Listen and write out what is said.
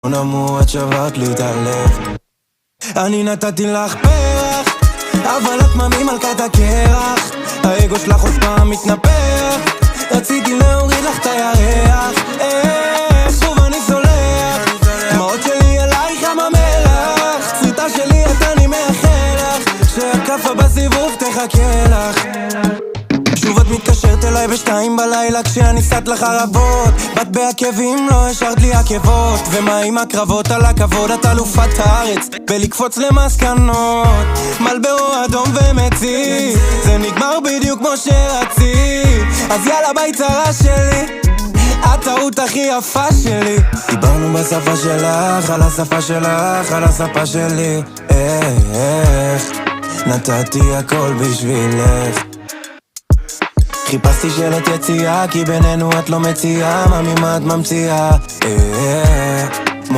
נמור, את שברת לי את הלב. אני נתתי לך פרח, אבל את ממלכת הקרח. האגו שלך עוד פעם מתנפח, רציתי להוריד לך את הירח. שוב אני סולח, דמעות שלי עלייך ים המלח. צביטה שלי את אני מאחל לך, שהקפה בסיבוב תחכה לך. שוב את מתקשרת אליי בשתיים בלילה כשאני סת לך רבות. בת בעקבים לא השארת לי עקבות. ומה עם הקרבות על הכבוד? את אלופת הארץ בלקפוץ למסקנות. מלברו אדום ומצי, זה נגמר בדיוק כמו שרצית. אז יאללה ביי צרה שלי, הטעות הכי יפה שלי. דיברנו בשפה שלך, על השפה שלך, על השפה שלי. איך נתתי הכל בשבילך. חיפשתי שאלת יציאה, כי בינינו את לא מציעה. מה ממה את ממציאה?